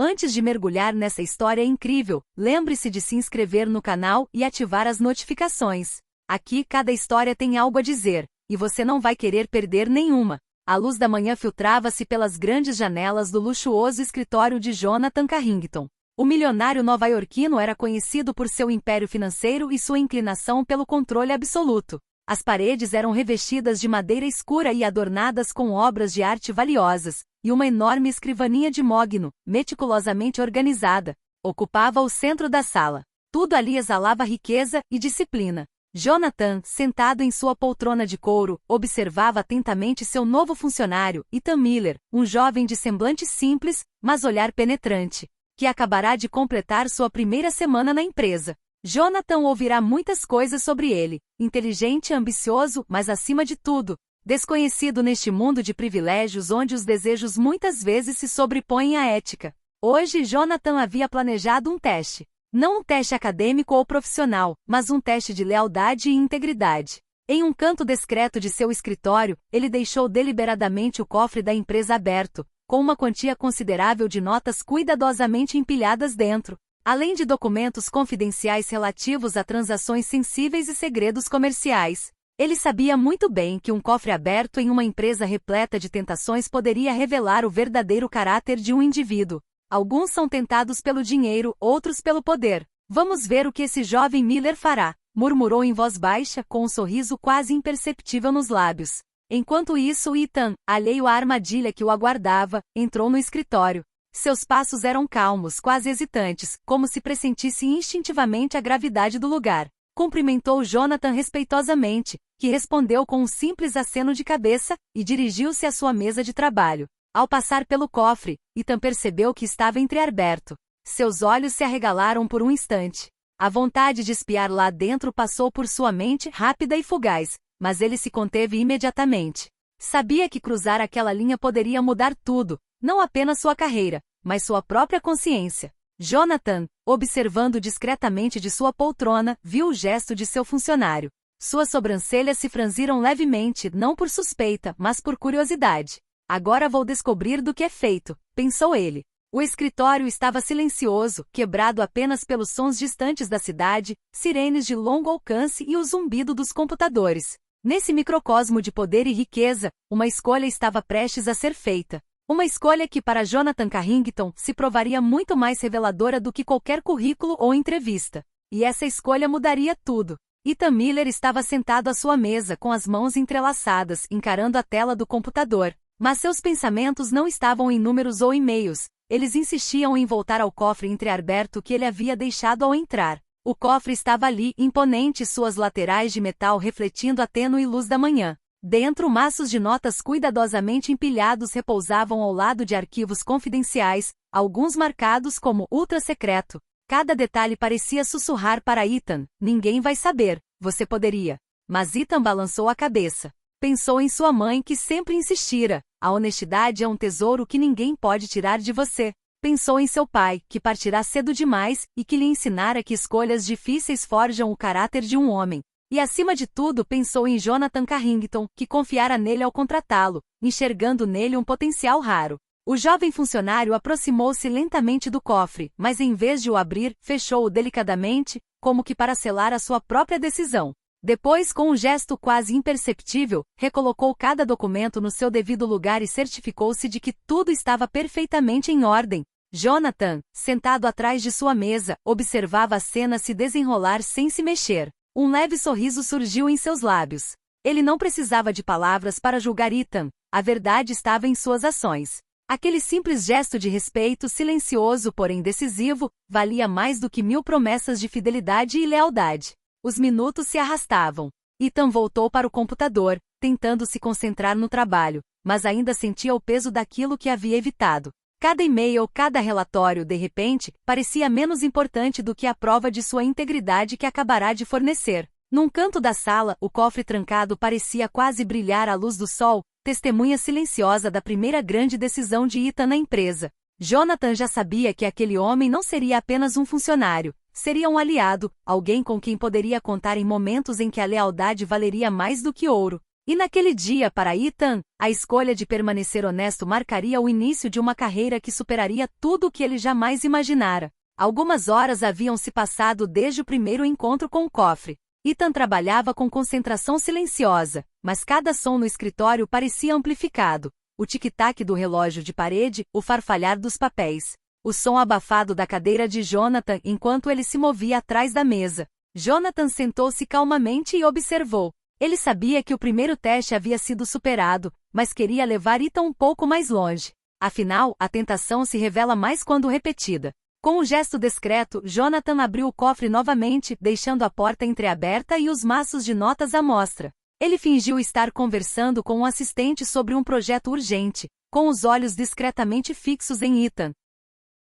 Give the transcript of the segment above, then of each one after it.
Antes de mergulhar nessa história incrível, lembre-se de se inscrever no canal e ativar as notificações. Aqui cada história tem algo a dizer, e você não vai querer perder nenhuma. A luz da manhã filtrava-se pelas grandes janelas do luxuoso escritório de Jonathan Carrington. O milionário nova-iorquino era conhecido por seu império financeiro e sua inclinação pelo controle absoluto. As paredes eram revestidas de madeira escura e adornadas com obras de arte valiosas, e uma enorme escrivaninha de mogno, meticulosamente organizada, ocupava o centro da sala. Tudo ali exalava riqueza e disciplina. Jonathan, sentado em sua poltrona de couro, observava atentamente seu novo funcionário, Ethan Miller, um jovem de semblante simples, mas olhar penetrante, que acabará de completar sua primeira semana na empresa. Jonathan ouvirá muitas coisas sobre ele, inteligente e ambicioso, mas acima de tudo, desconhecido neste mundo de privilégios onde os desejos muitas vezes se sobrepõem à ética. Hoje Jonathan havia planejado um teste. Não um teste acadêmico ou profissional, mas um teste de lealdade e integridade. Em um canto discreto de seu escritório, ele deixou deliberadamente o cofre da empresa aberto, com uma quantia considerável de notas cuidadosamente empilhadas dentro, além de documentos confidenciais relativos a transações sensíveis e segredos comerciais. Ele sabia muito bem que um cofre aberto em uma empresa repleta de tentações poderia revelar o verdadeiro caráter de um indivíduo. Alguns são tentados pelo dinheiro, outros pelo poder. Vamos ver o que esse jovem Miller fará, murmurou em voz baixa, com um sorriso quase imperceptível nos lábios. Enquanto isso, Ethan, alheio à armadilha que o aguardava, entrou no escritório. Seus passos eram calmos, quase hesitantes, como se pressentisse instintivamente a gravidade do lugar. Cumprimentou Jonathan respeitosamente, que respondeu com um simples aceno de cabeça, e dirigiu-se à sua mesa de trabalho. Ao passar pelo cofre, Ethan percebeu que estava entreaberto. Seus olhos se arregalaram por um instante. A vontade de espiar lá dentro passou por sua mente rápida e fugaz, mas ele se conteve imediatamente. Sabia que cruzar aquela linha poderia mudar tudo, não apenas sua carreira, mas sua própria consciência. Jonathan, observando discretamente de sua poltrona, viu o gesto de seu funcionário. Suas sobrancelhas se franziram levemente, não por suspeita, mas por curiosidade. Agora vou descobrir do que é feito, pensou ele. O escritório estava silencioso, quebrado apenas pelos sons distantes da cidade, sirenes de longo alcance e o zumbido dos computadores. Nesse microcosmo de poder e riqueza, uma escolha estava prestes a ser feita. Uma escolha que para Jonathan Carrington se provaria muito mais reveladora do que qualquer currículo ou entrevista. E essa escolha mudaria tudo. Ethan Miller estava sentado à sua mesa com as mãos entrelaçadas, encarando a tela do computador. Mas seus pensamentos não estavam em números ou e-mails. Eles insistiam em voltar ao cofre entreaberto que ele havia deixado ao entrar. O cofre estava ali, imponente, suas laterais de metal refletindo a tênue luz da manhã. Dentro, maços de notas cuidadosamente empilhados repousavam ao lado de arquivos confidenciais, alguns marcados como ultra secreto. Cada detalhe parecia sussurrar para Ethan: ninguém vai saber, você poderia. Mas Ethan balançou a cabeça. Pensou em sua mãe que sempre insistira: a honestidade é um tesouro que ninguém pode tirar de você. Pensou em seu pai, que partirá cedo demais, e que lhe ensinara que escolhas difíceis forjam o caráter de um homem. E acima de tudo pensou em Jonathan Carrington, que confiara nele ao contratá-lo, enxergando nele um potencial raro. O jovem funcionário aproximou-se lentamente do cofre, mas em vez de o abrir, fechou-o delicadamente, como que para selar a sua própria decisão. Depois, com um gesto quase imperceptível, recolocou cada documento no seu devido lugar e certificou-se de que tudo estava perfeitamente em ordem. Jonathan, sentado atrás de sua mesa, observava a cena se desenrolar sem se mexer. Um leve sorriso surgiu em seus lábios. Ele não precisava de palavras para julgar Ethan, a verdade estava em suas ações. Aquele simples gesto de respeito, silencioso porém decisivo, valia mais do que 1000 promessas de fidelidade e lealdade. Os minutos se arrastavam. Ethan voltou para o computador, tentando se concentrar no trabalho, mas ainda sentia o peso daquilo que havia evitado. Cada e-mail, cada relatório, de repente, parecia menos importante do que a prova de sua integridade que acabará de fornecer. Num canto da sala, o cofre trancado parecia quase brilhar à luz do sol, testemunha silenciosa da primeira grande decisão de Ethan na empresa. Jonathan já sabia que aquele homem não seria apenas um funcionário, seria um aliado, alguém com quem poderia contar em momentos em que a lealdade valeria mais do que ouro. E naquele dia, para Ethan, a escolha de permanecer honesto marcaria o início de uma carreira que superaria tudo o que ele jamais imaginara. Algumas horas haviam se passado desde o primeiro encontro com o cofre. Ethan trabalhava com concentração silenciosa, mas cada som no escritório parecia amplificado. O tic-tac do relógio de parede, o farfalhar dos papéis. O som abafado da cadeira de Jonathan enquanto ele se movia atrás da mesa. Jonathan sentou-se calmamente e observou. Ele sabia que o primeiro teste havia sido superado, mas queria levar Ethan um pouco mais longe. Afinal, a tentação se revela mais quando repetida. Com um gesto discreto, Jonathan abriu o cofre novamente, deixando a porta entreaberta e os maços de notas à mostra. Ele fingiu estar conversando com um assistente sobre um projeto urgente, com os olhos discretamente fixos em Ethan.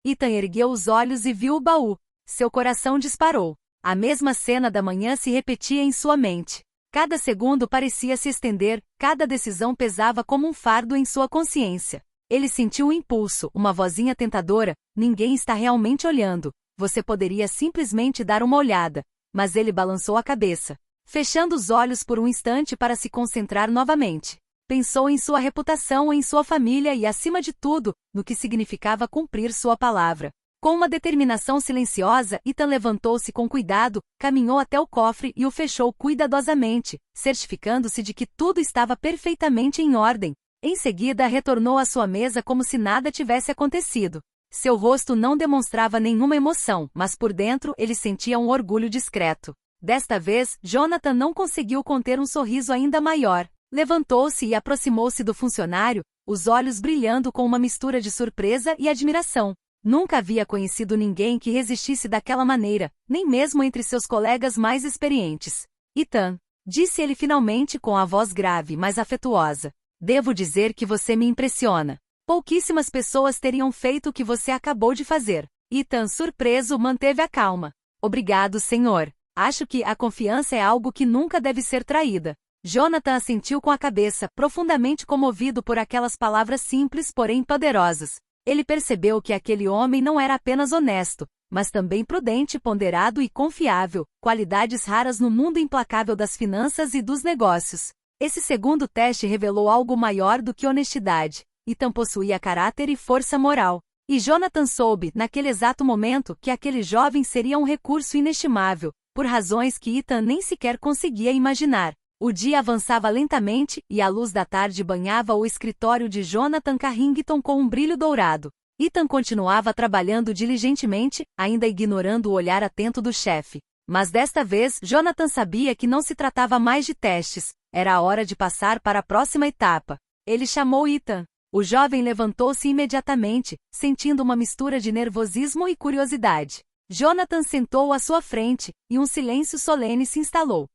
Ethan ergueu os olhos e viu o baú. Seu coração disparou. A mesma cena da manhã se repetia em sua mente. Cada segundo parecia se estender, cada decisão pesava como um fardo em sua consciência. Ele sentiu um impulso, uma vozinha tentadora: ninguém está realmente olhando, você poderia simplesmente dar uma olhada. Mas ele balançou a cabeça, fechando os olhos por um instante para se concentrar novamente. Pensou em sua reputação, em sua família e, acima de tudo, no que significava cumprir sua palavra. Com uma determinação silenciosa, Ethan levantou-se com cuidado, caminhou até o cofre e o fechou cuidadosamente, certificando-se de que tudo estava perfeitamente em ordem. Em seguida, retornou à sua mesa como se nada tivesse acontecido. Seu rosto não demonstrava nenhuma emoção, mas por dentro ele sentia um orgulho discreto. Desta vez, Jonathan não conseguiu conter um sorriso ainda maior. Levantou-se e aproximou-se do funcionário, os olhos brilhando com uma mistura de surpresa e admiração. Nunca havia conhecido ninguém que resistisse daquela maneira, nem mesmo entre seus colegas mais experientes. Ethan, disse ele finalmente com a voz grave mas afetuosa, devo dizer que você me impressiona. Pouquíssimas pessoas teriam feito o que você acabou de fazer. Ethan, surpreso, manteve a calma. Obrigado, senhor. Acho que a confiança é algo que nunca deve ser traída. Jonathan assentiu com a cabeça, profundamente comovido por aquelas palavras simples porém poderosas. Ele percebeu que aquele homem não era apenas honesto, mas também prudente, ponderado e confiável, qualidades raras no mundo implacável das finanças e dos negócios. Esse segundo teste revelou algo maior do que honestidade. Ethan possuía caráter e força moral. E Jonathan soube, naquele exato momento, que aquele jovem seria um recurso inestimável, por razões que Ethan nem sequer conseguia imaginar. O dia avançava lentamente, e a luz da tarde banhava o escritório de Jonathan Carrington com um brilho dourado. Ethan continuava trabalhando diligentemente, ainda ignorando o olhar atento do chefe. Mas desta vez, Jonathan sabia que não se tratava mais de testes, era a hora de passar para a próxima etapa. Ele chamou Ethan. O jovem levantou-se imediatamente, sentindo uma mistura de nervosismo e curiosidade. Jonathan sentou à sua frente, e um silêncio solene se instalou.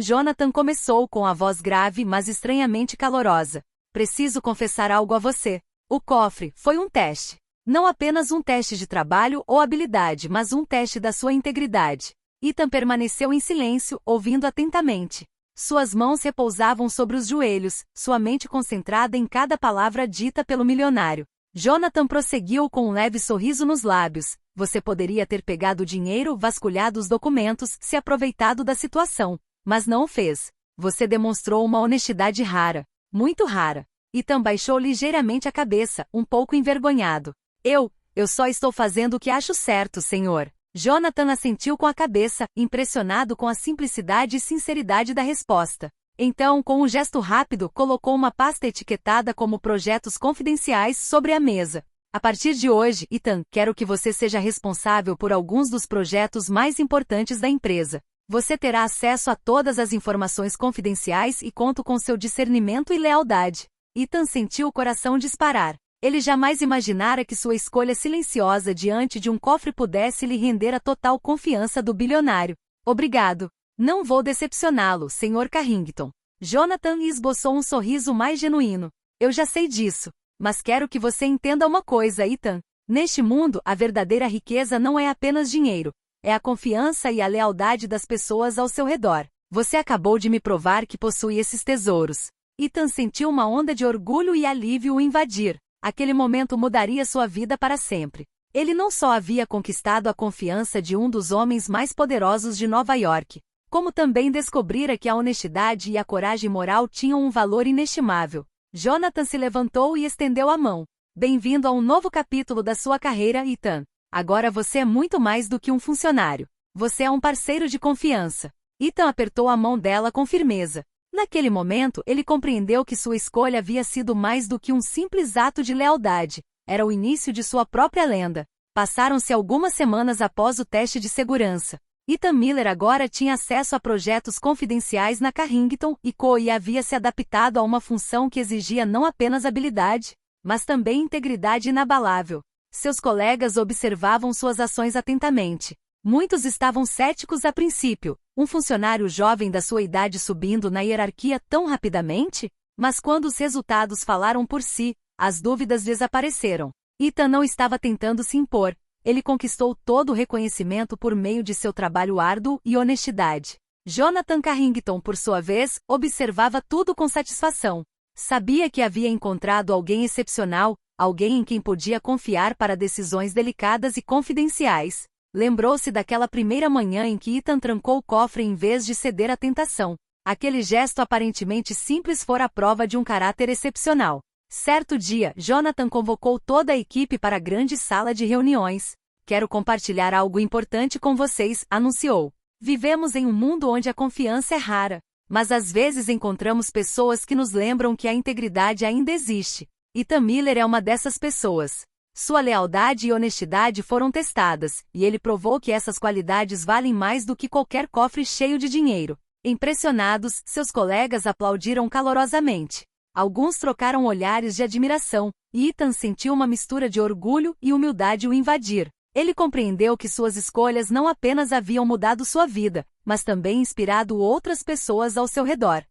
Jonathan começou com a voz grave mas estranhamente calorosa. Preciso confessar algo a você. O cofre foi um teste. Não apenas um teste de trabalho ou habilidade, mas um teste da sua integridade. Ethan permaneceu em silêncio, ouvindo atentamente. Suas mãos repousavam sobre os joelhos, sua mente concentrada em cada palavra dita pelo milionário. Jonathan prosseguiu com um leve sorriso nos lábios. Você poderia ter pegado o dinheiro, vasculhado os documentos, se aproveitado da situação. Mas não o fez. Você demonstrou uma honestidade rara. Muito rara. Ethan baixou ligeiramente a cabeça, um pouco envergonhado. Eu só estou fazendo o que acho certo, senhor. Jonathan assentiu com a cabeça, impressionado com a simplicidade e sinceridade da resposta. Então, com um gesto rápido, colocou uma pasta etiquetada como projetos confidenciais sobre a mesa. A partir de hoje, Ethan, quero que você seja responsável por alguns dos projetos mais importantes da empresa. Você terá acesso a todas as informações confidenciais e conto com seu discernimento e lealdade. Ethan sentiu o coração disparar. Ele jamais imaginara que sua escolha silenciosa diante de um cofre pudesse lhe render a total confiança do bilionário. Obrigado. Não vou decepcioná-lo, Sr. Carrington. Jonathan esboçou um sorriso mais genuíno. Eu já sei disso. Mas quero que você entenda uma coisa, Ethan. Neste mundo, a verdadeira riqueza não é apenas dinheiro. É a confiança e a lealdade das pessoas ao seu redor. Você acabou de me provar que possui esses tesouros. Ethan sentiu uma onda de orgulho e alívio o invadir. Aquele momento mudaria sua vida para sempre. Ele não só havia conquistado a confiança de um dos homens mais poderosos de Nova York, como também descobrira que a honestidade e a coragem moral tinham um valor inestimável. Jonathan se levantou e estendeu a mão. Bem-vindo a um novo capítulo da sua carreira, Ethan. Agora você é muito mais do que um funcionário. Você é um parceiro de confiança. Ethan apertou a mão dela com firmeza. Naquele momento, ele compreendeu que sua escolha havia sido mais do que um simples ato de lealdade. Era o início de sua própria lenda. Passaram-se algumas semanas após o teste de segurança. Ethan Miller agora tinha acesso a projetos confidenciais na Carrington e havia se adaptado a uma função que exigia não apenas habilidade, mas também integridade inabalável. Seus colegas observavam suas ações atentamente. Muitos estavam céticos a princípio. Um funcionário jovem da sua idade subindo na hierarquia tão rapidamente? Mas quando os resultados falaram por si, as dúvidas desapareceram. Ethan não estava tentando se impor. Ele conquistou todo o reconhecimento por meio de seu trabalho árduo e honestidade. Jonathan Carrington, por sua vez, observava tudo com satisfação. Sabia que havia encontrado alguém excepcional, alguém em quem podia confiar para decisões delicadas e confidenciais. Lembrou-se daquela primeira manhã em que Ethan trancou o cofre em vez de ceder à tentação. Aquele gesto aparentemente simples fora a prova de um caráter excepcional. Certo dia, Jonathan convocou toda a equipe para a grande sala de reuniões. Quero compartilhar algo importante com vocês, anunciou. Vivemos em um mundo onde a confiança é rara, mas às vezes encontramos pessoas que nos lembram que a integridade ainda existe. Ethan Miller é uma dessas pessoas. Sua lealdade e honestidade foram testadas, e ele provou que essas qualidades valem mais do que qualquer cofre cheio de dinheiro. Impressionados, seus colegas aplaudiram calorosamente. Alguns trocaram olhares de admiração, e Ethan sentiu uma mistura de orgulho e humildade o invadir. Ele compreendeu que suas escolhas não apenas haviam mudado sua vida, mas também inspirado outras pessoas ao seu redor.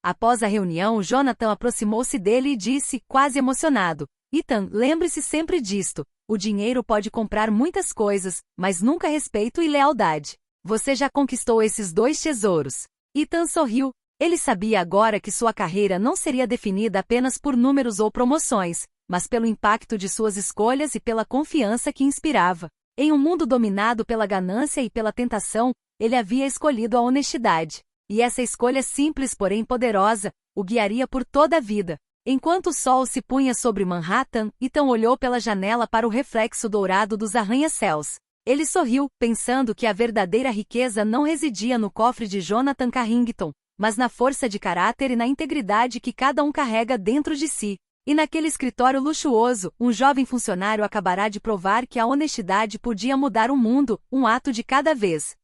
Após a reunião, Jonathan aproximou-se dele e disse, quase emocionado, Ethan, lembre-se sempre disto. O dinheiro pode comprar muitas coisas, mas nunca respeito e lealdade. Você já conquistou esses dois tesouros. Ethan sorriu. Ele sabia agora que sua carreira não seria definida apenas por números ou promoções, mas pelo impacto de suas escolhas e pela confiança que inspirava. Em um mundo dominado pela ganância e pela tentação, ele havia escolhido a honestidade. E essa escolha simples, porém poderosa, o guiaria por toda a vida. Enquanto o sol se punha sobre Manhattan, Ethan olhou pela janela para o reflexo dourado dos arranha-céus. Ele sorriu, pensando que a verdadeira riqueza não residia no cofre de Jonathan Carrington, mas na força de caráter e na integridade que cada um carrega dentro de si. E naquele escritório luxuoso, um jovem funcionário acabará de provar que a honestidade podia mudar o mundo, um ato de cada vez.